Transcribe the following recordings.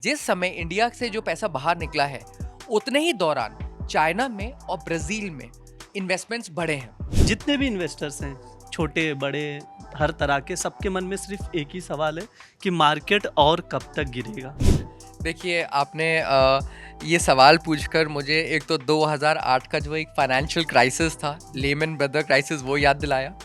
जिस समय इंडिया से जो पैसा बाहर निकला है उतने ही दौरान चाइना में और ब्राजील में इन्वेस्टमेंट्स बढ़े हैं। जितने भी इन्वेस्टर्स हैं, छोटे बड़े, हर तरह के, सबके मन में सिर्फ एक ही सवाल है कि मार्केट और कब तक गिरेगा। देखिए, आपने ये सवाल पूछकर मुझे एक तो 2008 का जो एक फाइनेंशियल क्राइसिस था, लेमन ब्रदर क्राइसिस, वो याद दिलाया।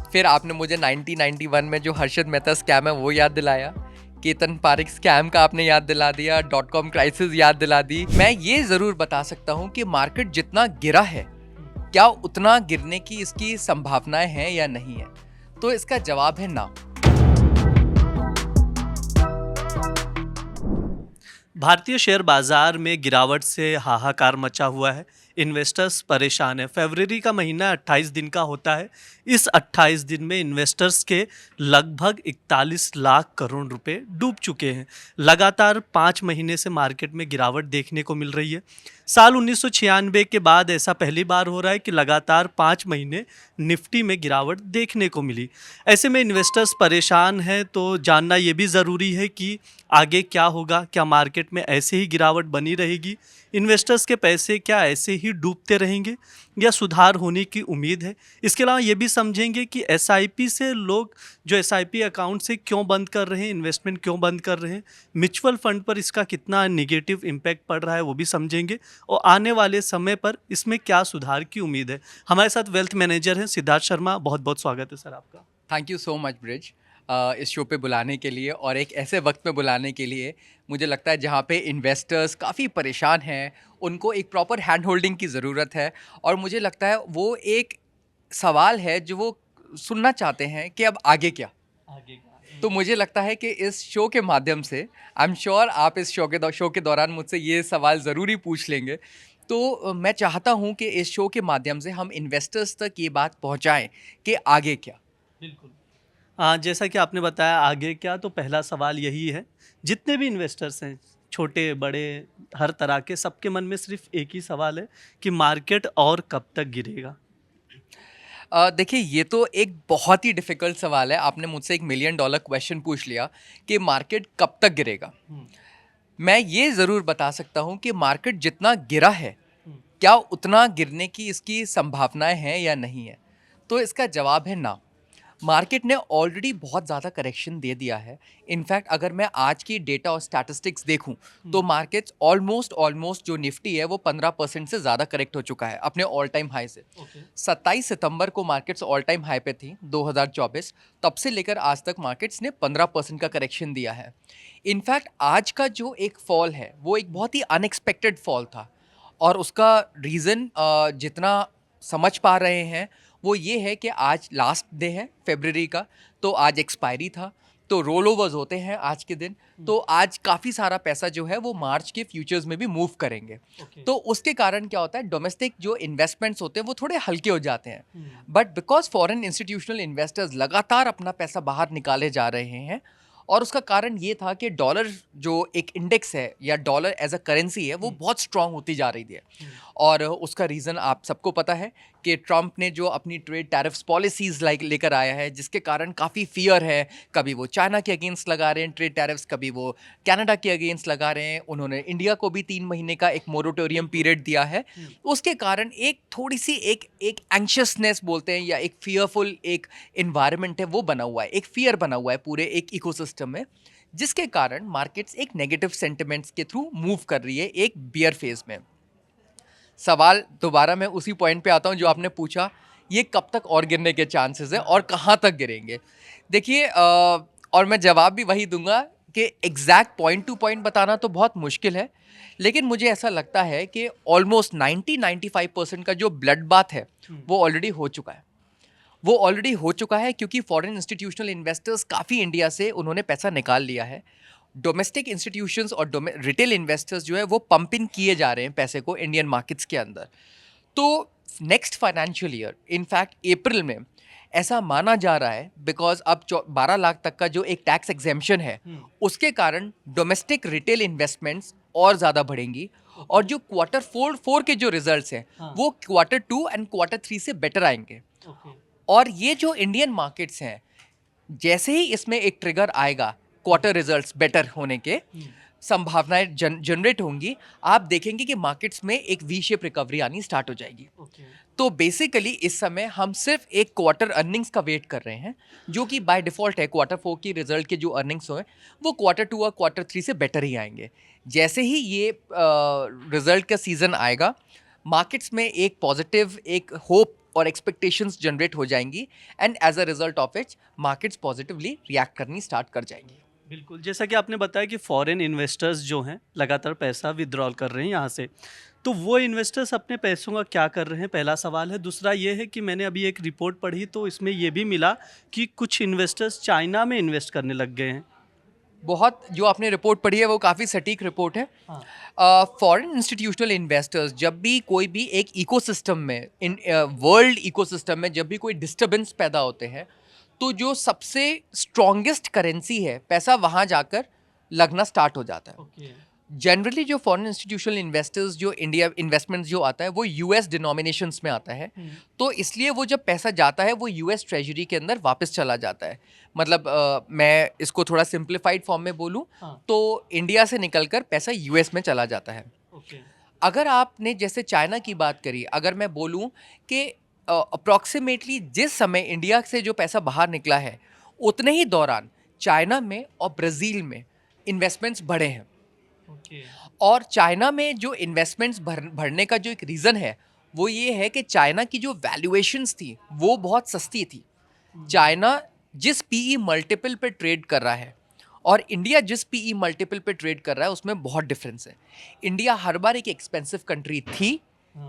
फिर आपने मुझे 1991 में जो हर्षद मेहता स्कैम है वो याद दिलाया। केतन पारिक स्कैम का आपने याद दिला दिया। .com क्राइसिस याद दिला दी। मैं ये ज़रूर बता सकता हूँ कि मार्केट जितना गिरा है, क्या उतना गिरने की इसकी संभावनाएं हैं या नहीं है? तो इसका जवाब है ना। भारतीय शेयर बाजार में गिरावट से हाहाकार मचा हुआ है। इन्वेस्टर्स परेशान है। फरवरी का महीना 28 दिन का होता है। इस 28 दिन में इन्वेस्टर्स के लगभग 41 लाख करोड़ रुपए डूब चुके हैं। लगातार 5 महीने से मार्केट में गिरावट देखने को मिल रही है। साल 1996 के बाद ऐसा पहली बार हो रहा है कि लगातार 5 महीने निफ्टी में गिरावट देखने को मिली। ऐसे में इन्वेस्टर्स परेशान हैं, तो जानना ये भी ज़रूरी है कि आगे क्या होगा। क्या मार्केट में ऐसे ही गिरावट बनी रहेगी? इन्वेस्टर्स के पैसे क्या ऐसे ही डूबते रहेंगे या सुधार होने की उम्मीद है? इसके अलावा ये भी समझेंगे कि एसआईपी से लोग जो एसआईपी अकाउंट से क्यों बंद कर रहे हैं, इन्वेस्टमेंट क्यों बंद कर रहे हैं, म्यूचुअल फंड पर इसका कितना नेगेटिव इम्पैक्ट पड़ रहा है वो भी समझेंगे, और आने वाले समय पर इसमें क्या सुधार की उम्मीद है। हमारे साथ वेल्थ मैनेजर हैं सिद्धार्थ शर्मा। बहुत बहुत स्वागत है सर आपका। Thank you so much bridge, इस शो पे बुलाने के लिए, और एक ऐसे वक्त में बुलाने के लिए। मुझे लगता है जहाँ पे इन्वेस्टर्स काफ़ी परेशान हैं, उनको एक प्रॉपर हैंड होल्डिंग की ज़रूरत है। और मुझे लगता है वो एक सवाल है जो वो सुनना चाहते हैं कि अब आगे क्या। तो मुझे लगता है कि इस शो के माध्यम से, आई एम श्योर आप इस शो के दौरान मुझसे ये सवाल ज़रूरी पूछ लेंगे। तो मैं चाहता हूँ कि इस शो के माध्यम से हम इन्वेस्टर्स तक ये बात पहुँचाएँ कि आगे क्या। बिल्कुल। जैसा कि आपने बताया आगे क्या, तो पहला सवाल यही है। जितने भी इन्वेस्टर्स हैं, छोटे बड़े, हर तरह के, सबके मन में सिर्फ एक ही सवाल है कि मार्केट और कब तक गिरेगा। देखिए, ये तो एक बहुत ही डिफ़िकल्ट सवाल है। आपने मुझसे $1 मिलियन क्वेश्चन पूछ लिया कि मार्केट कब तक गिरेगा। मैं ये ज़रूर बता सकता हूँ कि मार्केट जितना गिरा है, क्या उतना गिरने की इसकी संभावनाएं हैं या नहीं है? तो इसका जवाब है ना। मार्केट ने ऑलरेडी बहुत ज़्यादा करेक्शन दे दिया है। इनफैक्ट अगर मैं आज की डेटा और स्टैटिस्टिक्स देखूं तो मार्केट्स ऑलमोस्ट जो निफ्टी है वो 15% से ज़्यादा करेक्ट हो चुका है अपने ऑल टाइम हाई से। 27 सितंबर को मार्केट्स ऑल टाइम हाई पे थी 2024। तब से लेकर आज तक मार्केट्स ने 15% का करेक्शन दिया है। इनफैक्ट आज का जो एक फॉल है वो एक बहुत ही अनएक्सपेक्टेड फॉल था, और उसका रीज़न जितना समझ पा रहे हैं वो ये है कि आज लास्ट डे है फरवरी का, तो आज एक्सपायरी था, तो रोल ओवर्स होते हैं आज के दिन। तो आज काफ़ी सारा पैसा जो है वो मार्च के फ्यूचर्स में भी मूव करेंगे। तो उसके कारण क्या होता है, डोमेस्टिक जो इन्वेस्टमेंट्स होते हैं वो थोड़े हल्के हो जाते हैं। But because foreign institutional investors लगातार अपना पैसा बाहर निकाले जा रहे हैं, और उसका कारण ये था कि डॉलर जो एक इंडेक्स है या डॉलर एज अ करेंसी है वो बहुत स्ट्रांग होती जा रही थी। और उसका रीज़न आप सबको पता है कि ट्रंप ने जो अपनी ट्रेड टैरिफ्स पॉलिसीज़ लेकर आया है, जिसके कारण काफ़ी फियर है। कभी वो चाइना के अगेंस्ट लगा रहे हैं ट्रेड टैरिफ्स, कभी वो कनाडा के अगेंस्ट लगा रहे हैं। उन्होंने इंडिया को भी 3 महीने का एक मोरेटोरियम पीरियड दिया है। उसके कारण एक थोड़ी सी एक एंशियसनेस बोलते हैं या एक फियरफुल एक इन्वायरमेंट है वो बना हुआ है, एक फियर बना हुआ है पूरे एक इकोसिस्टम में, जिसके कारण मार्केट्स एक नेगेटिव सेंटिमेंट्स के थ्रू मूव कर रही है एक बियर फेज में। सवाल दोबारा मैं उसी पॉइंट पे आता हूँ जो आपने पूछा, ये कब तक और गिरने के चांसेस है और कहाँ तक गिरेंगे। देखिए, और मैं जवाब भी वही दूंगा कि एग्जैक्ट पॉइंट टू पॉइंट बताना तो बहुत मुश्किल है, लेकिन मुझे ऐसा लगता है कि ऑलमोस्ट 90-95% का जो ब्लड बाथ है वो ऑलरेडी हो चुका है। वो ऑलरेडी हो चुका है क्योंकि फॉरेन इंस्टीट्यूशनल इन्वेस्टर्स काफ़ी इंडिया से उन्होंने पैसा निकाल लिया है। डोमेस्टिक इंस्टीट्यूशंस और रिटेल इन्वेस्टर्स जो है वो पंप इन किए जा रहे हैं पैसे को इंडियन मार्केट्स के अंदर। तो नेक्स्ट फाइनेंशियल ईयर, इनफैक्ट अप्रैल में ऐसा माना जा रहा है, बिकॉज अब 12 लाख तक का जो एक टैक्स एग्जेम्पशन है उसके कारण डोमेस्टिक रिटेल इन्वेस्टमेंट्स और ज़्यादा बढ़ेंगी। और जो क्वार्टर फोर के जो रिजल्ट्स हैं वो क्वार्टर 2 एंड क्वार्टर 3 से बेटर आएंगे। और ये जो इंडियन मार्केट्स हैं, जैसे ही इसमें एक ट्रिगर आएगा क्वार्टर रिजल्ट्स बेटर होने के, संभावनाएं जनरेट होंगी, आप देखेंगे कि मार्केट्स में एक वी शेप रिकवरी आनी स्टार्ट हो जाएगी। तो बेसिकली इस समय हम सिर्फ एक क्वार्टर अर्निंग्स का वेट कर रहे हैं, जो कि बाय डिफॉल्ट है क्वार्टर 4 की रिजल्ट के जो अर्निंग्स हुए वो क्वार्टर 2 और क्वार्टर 3 से बेटर ही आएंगे। जैसे ही ये रिजल्ट का सीजन आएगा, मार्केट्स में एक पॉजिटिव एक होप और एक्सपेक्टेशंस जनरेट हो जाएंगी, and as a result of it markets positively react करनी स्टार्ट कर जाएंगी। बिल्कुल, जैसा कि आपने बताया कि फॉरेन इन्वेस्टर्स जो हैं लगातार पैसा विड्रॉल कर रहे हैं यहाँ से, तो वो इन्वेस्टर्स अपने पैसों का क्या कर रहे हैं, पहला सवाल है। दूसरा ये है कि मैंने अभी एक रिपोर्ट पढ़ी तो इसमें ये भी मिला कि कुछ इन्वेस्टर्स चाइना में इन्वेस्ट करने लग गए हैं। बहुत जो आपने रिपोर्ट पढ़ी है वो काफ़ी सटीक रिपोर्ट है। फॉरेन इंस्टीट्यूशनल इन्वेस्टर्स जब भी कोई भी एक इकोसिस्टम में इन वर्ल्ड इकोसिस्टम में जब भी कोई डिस्टर्बेंस पैदा होते हैं, तो जो सबसे स्ट्रॉन्गेस्ट करेंसी है पैसा वहाँ जाकर लगना स्टार्ट हो जाता है। जनरली जो फॉरेन इंस्टीट्यूशनल इन्वेस्टर्स जो इंडिया इन्वेस्टमेंट्स जो आता है वो यूएस डिनोमिनेशंस में आता है, तो इसलिए वो जब पैसा जाता है वो यूएस ट्रेजरी के अंदर वापस चला जाता है। मतलब मैं इसको थोड़ा सिंप्लीफाइड फॉर्म में बोलूँ तो इंडिया से निकलकर पैसा यूएस में चला जाता है। अगर आपने जैसे चाइना की बात करी, अगर मैं बोलूँ कि अप्रॉक्सीमेटली जिस समय इंडिया से जो पैसा बाहर निकला है उतने ही दौरान चाइना में और ब्राज़ील में इन्वेस्टमेंट्स बढ़े हैं। और चाइना में जो इन्वेस्टमेंट्स बढ़ने का जो एक रीज़न है वो ये है कि चाइना की जो वैल्यूएशंस थी वो बहुत सस्ती थी। चाइना जिस पीई मल्टीपल पे ट्रेड कर रहा है और इंडिया जिस पीई मल्टीपल पे ट्रेड कर रहा है उसमें बहुत डिफरेंस है। इंडिया हर बार एक एक्सपेंसिव कंट्री थी,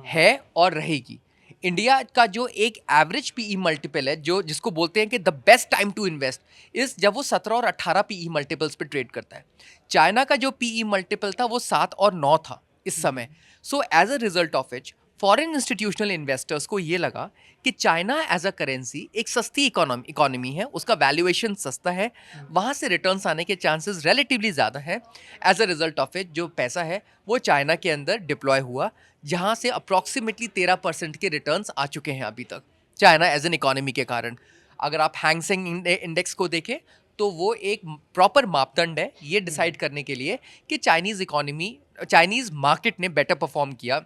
है और रहेगी। इंडिया का जो एक एवरेज पीई मल्टीपल है जो जिसको बोलते हैं कि the best time to invest is जब वो 17 और 18 पीई मल्टीपल्स पे ट्रेड करता है। चाइना का जो पीई मल्टीपल था वो 7 और 9 था इस समय। So as a result of which foreign institutional investors को ये लगा कि चाइना एज अ करेंसी एक सस्ती इकोनॉमी है, उसका वैल्यूएशन सस्ता है, वहाँ से रिटर्न्स आने के चांसेस रिलेटिवली ज़्यादा है। As a result of it जो पैसा है वो चाइना के अंदर डिप्लॉय हुआ, जहाँ से अप्रॉक्सीमेटली 13% के रिटर्न्स आ चुके हैं अभी तक चाइना एज एन इकोनॉमी के कारण। अगर आप हैंगसेंग इंडेक्स को देखें तो वो एक प्रॉपर मापदंड है ये डिसाइड करने के लिए कि चाइनीज़ मार्केट ने बेटर परफॉर्म किया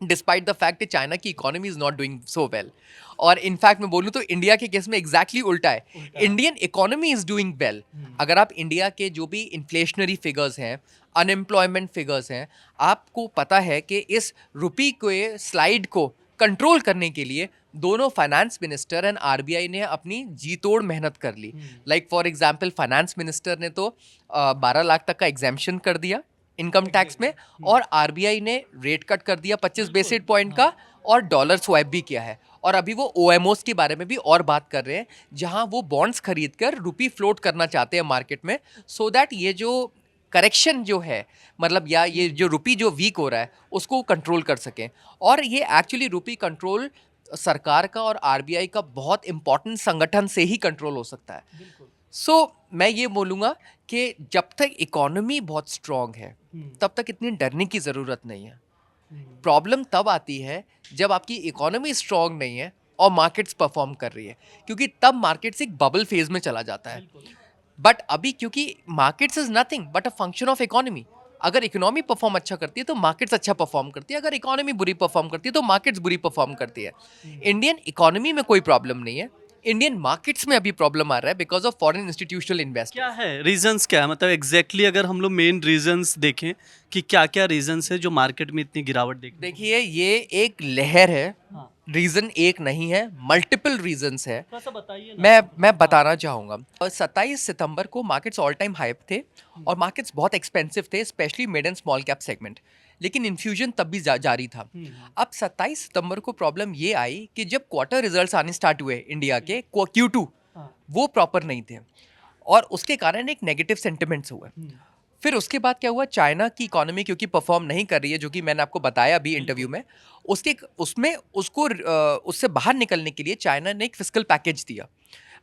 डिस्पाइट द फैक्ट कि चाइना की economy is not doing so well. और इनफैक्ट मैं बोलूँ तो इंडिया के केस में एग्जैक्टली उल्टा है, Indian economy is doing well. अगर आप इंडिया के जो भी इन्फ्लेशनरी फिगर्स हैं, अनएम्प्लॉयमेंट फिगर्स हैं, आपको पता है कि इस रुपी के स्लाइड को कंट्रोल करने के लिए दोनों फाइनेंस मिनिस्टर एंड आरबीआई ने अपनी जी तोड़ मेहनत कर ली। Like for example finance minister ने तो 12 लाख तक का एग्जेम्पशन कर दिया इनकम टैक्स में, और आरबीआई ने रेट कट कर दिया 25 बेसिस पॉइंट का, और डॉलर स्वैप भी किया है। और अभी वो ओएमओस के बारे में भी और बात कर रहे हैं, जहां वो बॉन्ड्स खरीद कर रुपी फ्लोट करना चाहते हैं मार्केट में, सो दैट ये जो करेक्शन जो है मतलब या ये जो रुपी जो वीक हो रहा है उसको कंट्रोल कर सकें। और ये एक्चुअली रुपी कंट्रोल सरकार का और आरबीआई का बहुत इंपॉर्टेंट संगठन से ही कंट्रोल हो सकता है। सो मैं ये बोलूँगा कि जब तक इकोनॉमी बहुत स्ट्रॉन्ग है तब तक इतनी डरने की ज़रूरत नहीं है। प्रॉब्लम तब आती है जब आपकी इकोनॉमी स्ट्रॉन्ग नहीं है और मार्केट्स परफॉर्म कर रही है, क्योंकि तब मार्केट्स एक बबल फेज में चला जाता है। बट अभी क्योंकि markets is nothing but a function of economy, अगर इकोनॉमी परफॉर्म अच्छा करती है तो मार्केट्स अच्छा परफॉर्म करती है, अगर इकोनॉमी बुरी परफॉर्म करती है तो मार्केट्स बुरी परफॉर्म करती है। इंडियन इकोनॉमी में कोई प्रॉब्लम नहीं है, इंडियन मार्केट्स में अभी प्रॉब्लम आ रहा है because of foreign institutional investment. क्या है रीजंस, क्या है मतलब एग्जैक्टली अगर हम लोग मेन रीजंस देखें कि क्या क्या रीजंस है जो मार्केट में इतनी गिरावट देखिए ये एक लहर है, रीज़न एक नहीं है, मल्टीपल रीजंस है। थोड़ा सा बताइए मैं बताना चाहूँगा। 27 सितंबर को मार्केट्स ऑल टाइम हाइप थे और मार्केट्स बहुत एक्सपेंसिव थे, specially mid and small cap segment, लेकिन इन्फ्यूजन तब भी जारी था। अब 27 सितंबर को प्रॉब्लम ये आई कि जब क्वार्टर रिजल्ट्स आने स्टार्ट हुए इंडिया के Q2 वो प्रॉपर नहीं थे और उसके कारण एक नेगेटिव सेंटिमेंट्स हुए। फिर उसके बाद क्या हुआ, चाइना की इकोनॉमी क्योंकि परफॉर्म नहीं कर रही है, जो कि मैंने आपको बताया अभी इंटरव्यू में, उससे बाहर निकलने के लिए चाइना ने एक फिस्कल पैकेज दिया,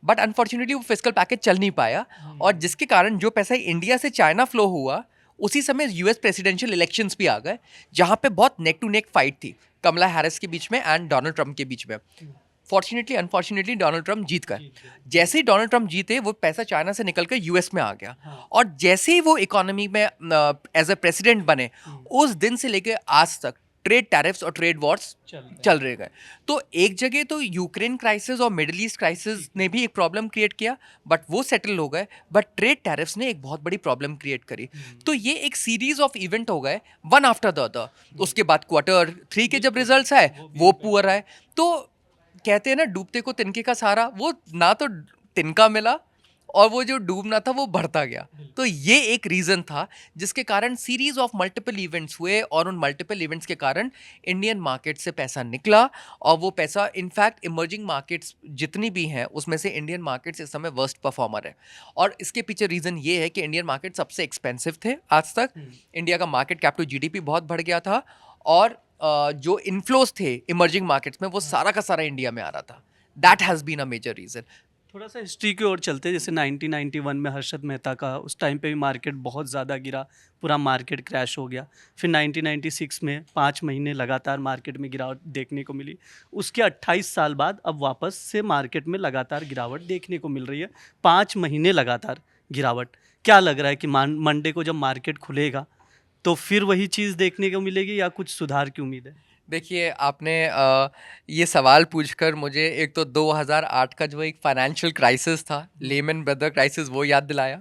बट अनफॉर्चुनेटली वो फिस्कल पैकेज चल नहीं पाया, और जिसके कारण जो पैसा इंडिया से चाइना फ्लो हुआ उसी समय यूएस प्रेसिडेंशियल इलेक्शंस भी आ गए, जहाँ पे बहुत नेक टू नेक फाइट थी कमला हैरिस के बीच में एंड डोनाल्ड ट्रंप के बीच में। फॉर्चुनेटली अनफॉर्चुनेटली डोनाल्ड ट्रंप जीत गए। जैसे ही डोनाल्ड ट्रंप जीते वो पैसा चाइना से निकल कर यूएस में आ गया, और जैसे ही वो इकोनॉमी में एज अ प्रेसिडेंट बने, उस दिन से लेकर आज तक ट्रेड टैरिफ्स और ट्रेड वॉर्स चल रहे गए। तो एक जगह तो यूक्रेन क्राइसिस और मिडिल ईस्ट क्राइसिस ने भी एक प्रॉब्लम क्रिएट किया, बट वो सेटल हो गए, बट ट्रेड टैरिफ्स ने एक बहुत बड़ी प्रॉब्लम क्रिएट करी। तो ये एक सीरीज ऑफ इवेंट हो गए, वन आफ्टर द अदर। उसके बाद Q3 के जब रिजल्ट्स आए वो पुअर आए। तो कहते हैं ना, डूबते को तिनके का सहारा, वो ना तो तिनका मिला और वो जो डूबना था वो बढ़ता गया। तो ये एक रीज़न था जिसके कारण सीरीज ऑफ मल्टीपल इवेंट्स हुए, और उन मल्टीपल इवेंट्स के कारण इंडियन मार्केट से पैसा निकला, और वो पैसा इनफैक्ट इमर्जिंग मार्केट्स जितनी भी हैं उसमें से इंडियन मार्केट्स इस समय वर्स्ट परफॉर्मर है। और इसके पीछे रीज़न ये है कि इंडियन मार्केट सबसे एक्सपेंसिव थे आज तक। इंडिया का मार्केट कैप टू जीडीपी बहुत बढ़ गया था, और जो इन्फ्लोज थे इमर्जिंग मार्केट्स में वो सारा का सारा इंडिया में आ रहा था। That has been a major reason. थोड़ा सा हिस्ट्री की ओर चलते हैं, जैसे 1991 में हर्षद मेहता का, उस टाइम पे भी मार्केट बहुत ज़्यादा गिरा, पूरा मार्केट क्रैश हो गया। फिर 1996 में 5 महीने लगातार मार्केट में गिरावट देखने को मिली। उसके 28 साल बाद अब वापस से मार्केट में लगातार गिरावट देखने को मिल रही है, 5 महीने लगातार गिरावट। क्या लग रहा है कि मंडे को जब मार्केट खुलेगा तो फिर वही चीज़ देखने को मिलेगी या कुछ सुधार की उम्मीद है? देखिए, आपने ये सवाल पूछकर मुझे एक तो 2008 का जो एक फाइनेंशियल क्राइसिस था, लेमन ब्रदर क्राइसिस, वो याद दिलाया।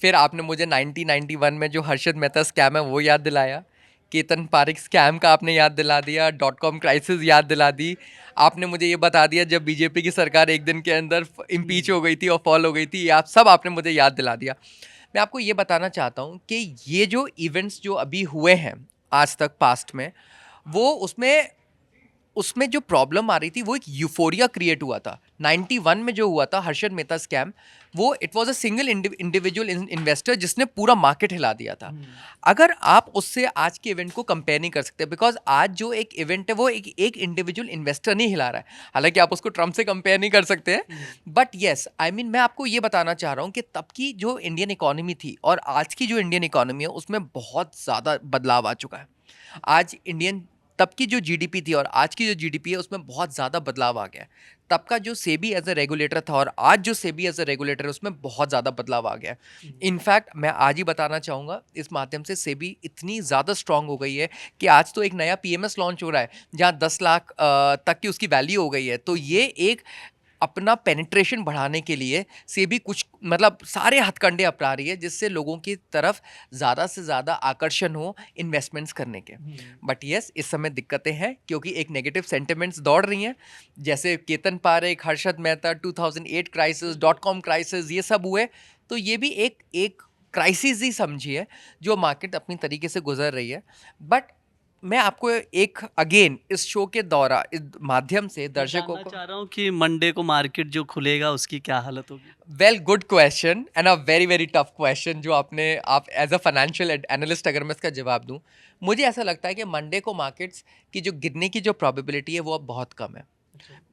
फिर आपने मुझे 1991 में जो हर्षद मेहता स्कैम है वो याद दिलाया। केतन पारेख स्कैम का आपने याद दिला दिया। .com क्राइसिस याद दिला दी। आपने मुझे ये बता दिया जब बीजेपी की सरकार एक दिन के अंदर इम्पीच हो गई थी और फॉल हो गई थी। आप सब आपने मुझे याद दिला दिया। मैं आपको ये बताना चाहता हूँ कि ये जो इवेंट्स जो अभी हुए हैं आज तक पास्ट में, वो उसमें जो प्रॉब्लम आ रही थी वो एक यूफोरिया क्रिएट हुआ था। 91 में जो हुआ था हर्षद मेहता स्कैम, वो it was a single individual investor जिसने पूरा मार्केट हिला दिया था। अगर आप उससे आज के इवेंट को कंपेयर नहीं कर सकते, बिकॉज आज जो एक इवेंट है वो एक इंडिविजुअल इन्वेस्टर नहीं हिला रहा है। हालांकि आप उसको ट्रम्प से कंपेयर नहीं कर सकते हैं, बट येस, आई मीन मैं आपको ये बताना चाह रहा हूँ कि तब की जो इंडियन इकोनॉमी थी और आज की जो इंडियन इकोनॉमी है उसमें बहुत ज़्यादा बदलाव आ चुका है। आज इंडियन तब की जो जीडीपी थी और आज की जो जीडीपी है उसमें बहुत ज़्यादा बदलाव आ गया है। तब का जो सेबी एज अ रेगुलेटर था और आज जो सेबी एज अ रेगुलेटर है उसमें बहुत ज़्यादा बदलाव आ गया है। इनफैक्ट मैं आज ही बताना चाहूँगा, इस माध्यम से सेबी इतनी ज़्यादा स्ट्रांग हो गई है कि आज तो एक नया पीएमएस लॉन्च हो रहा है जहाँ 10 लाख तक की उसकी वैल्यू हो गई है। तो ये एक अपना पेनिट्रेशन बढ़ाने के लिए सेबी कुछ मतलब सारे हथकंडे अपना रही है जिससे लोगों की तरफ ज़्यादा से ज़्यादा आकर्षण हो इन्वेस्टमेंट्स करने के। बट यस, इस समय दिक्कतें हैं क्योंकि एक नेगेटिव सेंटिमेंट्स दौड़ रही हैं, जैसे Ketan Parekh, Harshad Mehta, 2008 crisis, .com crisis, ये सब हुए। तो ये भी एक क्राइसिस ही समझिए जो मार्केट अपनी तरीके से गुजर रही है। बट मैं आपको एक अगेन इस शो के दौरा इस माध्यम से दर्शकों को चाह रहा हूँ कि मंडे को मार्केट जो खुलेगा उसकी क्या हालत होगी? Well, good question and a very very tough question जो आप एज अ फाइनेंशियल एनालिस्ट अगर मैं इसका जवाब दूं, मुझे ऐसा लगता है कि मंडे को मार्केट्स की जो गिरने की जो प्रोबेबिलिटी है वो अब बहुत कम है।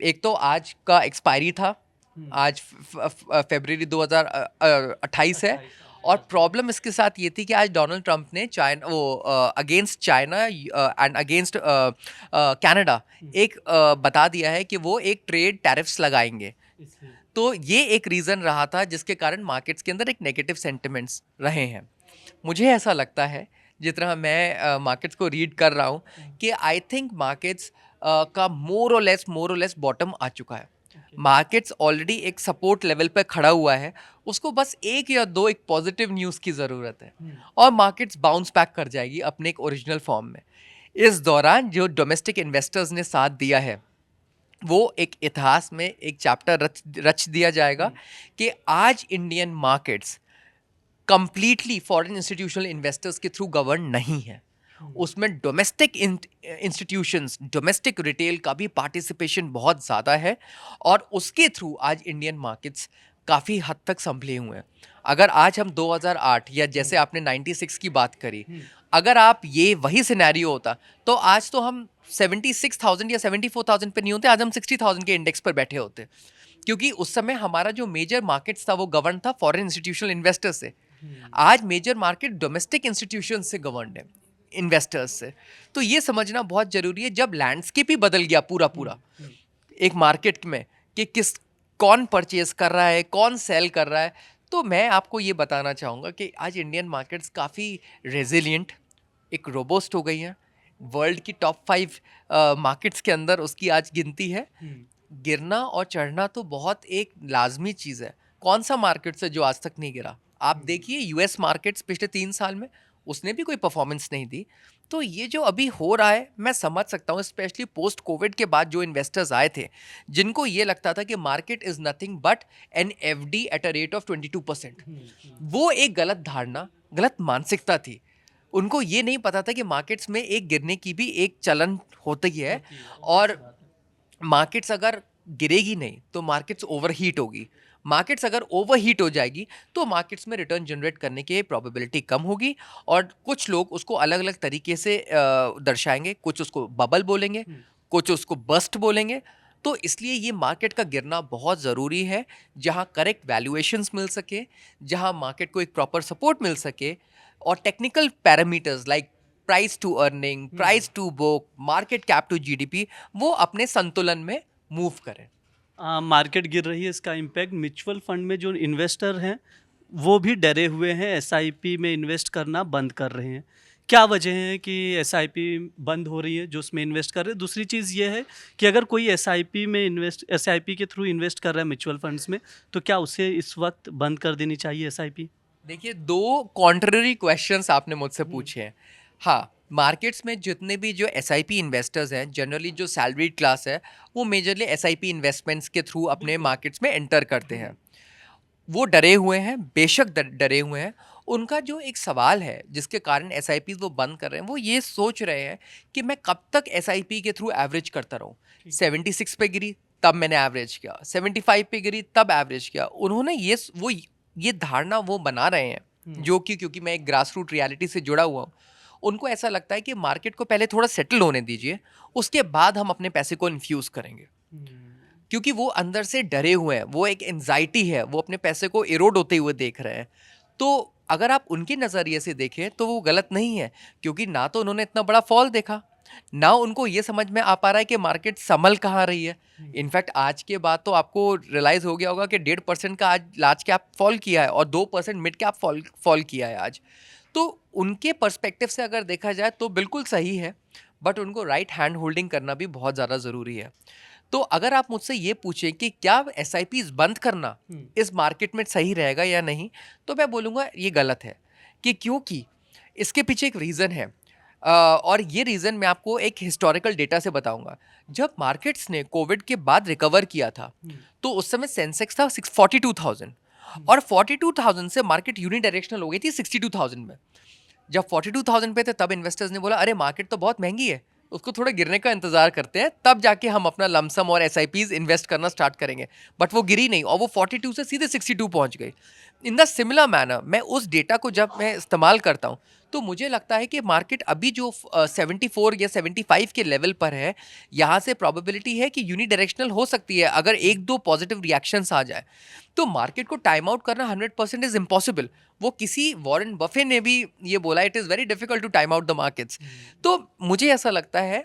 एक तो आज का एक्सपायरी था, आज फरवरी 2028 है, और प्रॉब्लम इसके साथ ये थी कि आज डोनाल्ड ट्रंप ने against China and against Canada एक बता दिया है कि वो एक ट्रेड टैरिफ्स लगाएंगे। तो ये एक रीज़न रहा था जिसके कारण मार्केट्स के अंदर एक नेगेटिव सेंटिमेंट्स रहे हैं। मुझे ऐसा लगता है, जितना मैं मार्केट्स को रीड कर रहा हूँ, कि आई थिंक मार्केट्स का मोर और लेस बॉटम आ चुका है। मार्केट्स ऑलरेडी एक सपोर्ट लेवल पे खड़ा हुआ है, उसको बस एक या दो एक पॉजिटिव न्यूज़ की ज़रूरत है और मार्केट्स बाउंस बैक कर जाएगी अपने एक ओरिजिनल फॉर्म में। इस दौरान जो डोमेस्टिक इन्वेस्टर्स ने साथ दिया है वो एक इतिहास में एक चैप्टर रच दिया जाएगा कि आज Indian markets completely foreign institutional investors के थ्रू गवर्न नहीं है। उसमें डोमेस्टिक इंस्टीट्यूशंस, डोमेस्टिक रिटेल का भी पार्टिसिपेशन बहुत ज़्यादा है और उसके थ्रू आज इंडियन मार्केट्स काफ़ी हद तक संभले हुए हैं। अगर आज हम 2008 या जैसे आपने 96 की बात करी, अगर आप ये वही सिनेरियो होता तो आज तो हम 76,000 या 74,000 पे नहीं होते, आज हम 60,000 के इंडेक्स पर बैठे होते, क्योंकि उस समय हमारा जो मेजर मार्केट्स था वो गवर्न था फॉरेन इंस्टीट्यूशनल इन्वेस्टर्स से। आज मेजर मार्केट डोमेस्टिक इंस्टीट्यूशन से गवर्न है, इन्वेस्टर्स से। तो ये समझना बहुत ज़रूरी है, जब लैंडस्केप ही बदल गया पूरा, एक मार्केट में कि कौन परचेज कर रहा है, कौन सेल कर रहा है। तो मैं आपको ये बताना चाहूँगा कि आज इंडियन मार्केट्स काफ़ी रेजिलिएंट, एक रोबोस्ट हो गई हैं। वर्ल्ड की टॉप 5 मार्केट्स के अंदर उसकी आज गिनती है। गिरना और चढ़ना तो बहुत एक लाजमी चीज़ है। कौन सा मार्केट है जो आज तक नहीं गिरा? आप देखिए यूएस मार्केट्स पिछले 3 साल में उसने भी कोई परफॉर्मेंस नहीं दी। तो ये जो अभी हो रहा है मैं समझ सकता हूँ, स्पेशली पोस्ट कोविड के बाद जो इन्वेस्टर्स आए थे, जिनको ये लगता था कि market is nothing but an FD at a rate of 22%। वो एक गलत धारणा, गलत मानसिकता थी। उनको ये नहीं पता था कि मार्केट्स में एक गिरने की भी एक चलन होती है, और मार्केट्स अगर गिरेगी नहीं तो मार्केट्स ओवरहीट होगी। मार्केट्स अगर ओवरहीट हो जाएगी तो मार्केट्स में रिटर्न जनरेट करने की प्रोबेबिलिटी कम होगी, और कुछ लोग उसको अलग अलग तरीके से दर्शाएंगे। कुछ उसको बबल बोलेंगे, कुछ उसको बस्ट बोलेंगे। तो इसलिए ये मार्केट का गिरना बहुत ज़रूरी है, जहाँ करेक्ट वैल्यूएशंस मिल सके, जहाँ मार्केट को एक प्रॉपर सपोर्ट मिल सके, और technical parameters like price to earning, price to book, market cap to GDP वो अपने संतुलन में मूव करें। मार्केट गिर रही है, इसका इम्पैक्ट म्यूचुअल फंड में जो इन्वेस्टर हैं वो भी डरे हुए हैं, एसआईपी में इन्वेस्ट करना बंद कर रहे हैं। क्या वजह है कि एसआईपी बंद हो रही है जो उसमें इन्वेस्ट कर रहे हैं? दूसरी चीज़ ये है कि अगर कोई एसआईपी के थ्रू इन्वेस्ट कर रहा है म्यूचुअल फंड्स में, तो क्या उसे इस वक्त बंद कर देनी चाहिए एसआईपी? देखिए, दो कॉन्ट्ररी क्वेश्चंस आपने मुझसे पूछे हैं। हाँ, मार्केट्स में जितने भी जो एसआईपी इन्वेस्टर्स हैं, जनरली जो सैलरीड क्लास है, वो मेजरली एसआईपी इन्वेस्टमेंट्स के थ्रू अपने मार्केट्स में एंटर करते हैं। वो डरे हुए हैं, बेशक डरे हुए हैं। उनका जो एक सवाल है जिसके कारण एसआईपी वो बंद कर रहे हैं, वो ये सोच रहे हैं कि मैं कब तक एसआईपी के थ्रू एवरेज करता रहूं। 76 पे गिरी तब मैंने एवरेज किया, 75 पे गिरी तब एवरेज किया। उन्होंने ये धारणा वो बना रहे हैं, जो कि क्योंकि मैं एक ग्रास रूट रियलिटी से जुड़ा हुआ हूँ, उनको ऐसा लगता है कि मार्केट को पहले थोड़ा सेटल होने दीजिए, उसके बाद हम अपने पैसे को इन्फ्यूज़ करेंगे। क्योंकि वो अंदर से डरे हुए हैं, वो एक एंजाइटी है, वो अपने पैसे को इरोड होते हुए देख रहे हैं। तो अगर आप उनके नज़रिए से देखें तो वो गलत नहीं है, क्योंकि ना तो उन्होंने इतना बड़ा फॉल देखा, ना उनको ये समझ में आ पा रहा है कि मार्केट संभल कहाँ रही है। इनफैक्ट आज के बाद तो आपको रियलाइज़ हो गया होगा कि 1.5% का आज लार्ज कैप फॉल किया है और 2% मिड कैप फॉल किया है आज। तो उनके पर्सपेक्टिव से अगर देखा जाए तो बिल्कुल सही है, बट उनको राइट हैंड होल्डिंग करना भी बहुत ज़्यादा ज़रूरी है। तो अगर आप मुझसे ये पूछें कि क्या एसआईपीज़ बंद करना इस मार्केट में सही रहेगा या नहीं, तो मैं बोलूँगा ये गलत है। कि क्योंकि इसके पीछे एक रीज़न है, और ये रीज़न मैं आपको एक हिस्टोरिकल डेटा से बताऊंगा। जब मार्केट्स ने कोविड के बाद रिकवर किया था, तो उस समय सेंसेक्स था 42,000, और 42,000 से मार्केट यूनिडायरेक्शनल हो गई थी 62,000 में। जब 42,000 पे थे तब इन्वेस्टर्स ने बोला अरे मार्केट तो बहुत महंगी है, उसको थोड़ा गिरने का इंतजार करते हैं, तब जाके हम अपना लमसम और एसआईपीज इन्वेस्ट करना स्टार्ट करेंगे। बट वो गिरी नहीं, और वो 42 से सीधे 62 पहुंच गई। इन द सिमिलर मैनर मैं उस डेटा को जब मैं इस्तेमाल करता हूँ, तो मुझे लगता है कि मार्केट अभी जो 74 या 75 के लेवल पर है, यहाँ से प्रोबेबिलिटी है कि यूनिडायरेक्शनल हो सकती है। अगर एक दो पॉजिटिव रिएक्शंस आ जाए तो मार्केट को टाइम आउट करना 100% इज इम्पॉसिबल। वो किसी वॉरेन बफे ने भी ये बोला, it is very difficult to time out the markets. तो मुझे ऐसा लगता है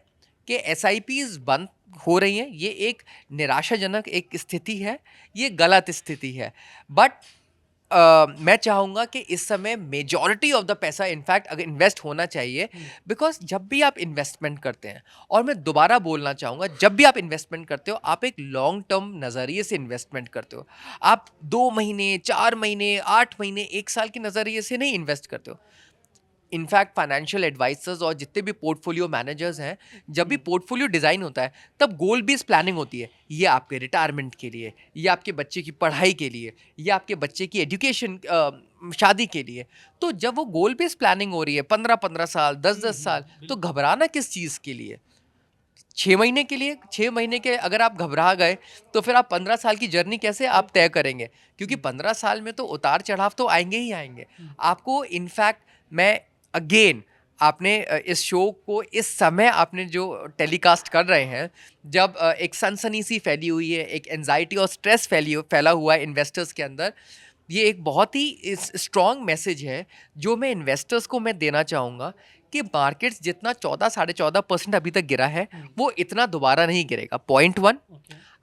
कि एसआईपीज बंद हो रही हैं, ये एक निराशाजनक एक स्थिति है, ये गलत स्थिति है। बट मैं चाहूँगा कि इस समय मेजॉरिटी ऑफ द पैसा इनफैक्ट अगर इन्वेस्ट होना चाहिए, बिकॉज जब भी आप इन्वेस्टमेंट करते हैं, और मैं दोबारा बोलना चाहूँगा, जब भी आप इन्वेस्टमेंट करते हो आप एक लॉन्ग टर्म नज़रिए से इन्वेस्टमेंट करते हो। आप 2 महीने, 4 महीने, 8 महीने, 1 साल के नज़रिए से नहीं इन्वेस्ट करते हो। इनफैक्ट फाइनेंशियल एडवाइजर्स और जितने भी पोर्टफोलियो मैनेजर्स हैं, जब भी पोर्टफोलियो डिज़ाइन होता है तब गोल बेस्ड प्लानिंग होती है। ये आपके रिटायरमेंट के लिए, ये आपके बच्चे की पढ़ाई के लिए, ये आपके बच्चे की एजुकेशन, शादी के लिए। तो जब वो गोल बेस्ड प्लानिंग हो रही है 15-15 साल, 10-10 साल, तो घबराना किस चीज़ के लिए? 6 महीने के लिए, 6 महीने के अगर आप घबरा गए तो फिर आप 15 साल की जर्नी कैसे आप तय करेंगे? क्योंकि 15 साल में तो उतार चढ़ाव तो आएंगे ही आएंगे आपको। इनफैक्ट मैं अगेन, आपने इस शो को इस समय आपने जो टेलीकास्ट कर रहे हैं, जब एक सनसनी सी फैली हुई है, एक एंजाइटी और स्ट्रेस फैला हुआ है इन्वेस्टर्स के अंदर, ये एक बहुत ही स्ट्रॉन्ग मैसेज है जो मैं इन्वेस्टर्स को मैं देना चाहूँगा कि मार्केट्स जितना 14 साढ़े 14% अभी तक गिरा है, वो इतना दोबारा नहीं गिरेगा। पॉइंट 1,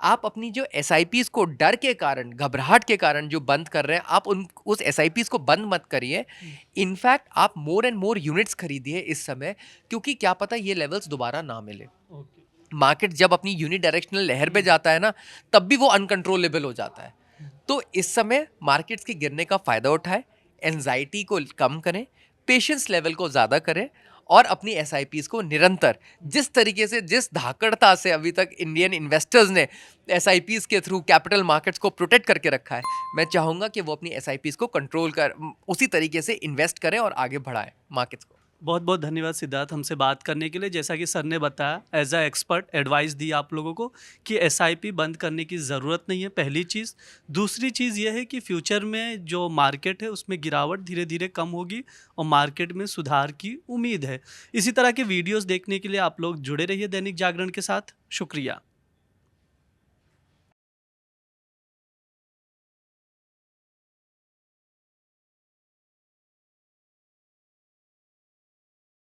आप अपनी जो एस को डर के कारण, घबराहट के कारण जो बंद कर रहे हैं, आप उस एस को बंद मत करिए। इनफैक्ट आप मोर एंड मोर यूनिट्स खरीदिए इस समय, क्योंकि क्या पता ये लेवल्स दोबारा ना मिले। मार्केट जब अपनी यूनिडायरेक्शनल लहर पे जाता है ना, तब भी वो अनकंट्रोलेबल हो जाता है। तो इस समय मार्केट्स के गिरने का फ़ायदा उठाएं, एंजाइटी को कम करें, पेशेंस लेवल को ज़्यादा करें, और अपनी एस को निरंतर, जिस तरीके से, जिस धाकड़ता से अभी तक इंडियन इन्वेस्टर्स ने एस के थ्रू कैपिटल मार्केट्स को प्रोटेक्ट करके रखा है, मैं चाहूँगा कि वो अपनी एस को कंट्रोल कर उसी तरीके से इन्वेस्ट करें और आगे बढ़ाएं मार्केट्स को। बहुत बहुत धन्यवाद सिद्धार्थ हमसे बात करने के लिए। जैसा कि सर ने बताया, एज अ एक्सपर्ट एडवाइस दी आप लोगों को कि एसआईपी बंद करने की ज़रूरत नहीं है, पहली चीज़। दूसरी चीज़ ये है कि फ्यूचर में जो मार्केट है उसमें गिरावट धीरे धीरे कम होगी और मार्केट में सुधार की उम्मीद है। इसी तरह के वीडियोज़ देखने के लिए आप लोग जुड़े रहिए दैनिक जागरण के साथ। शुक्रिया।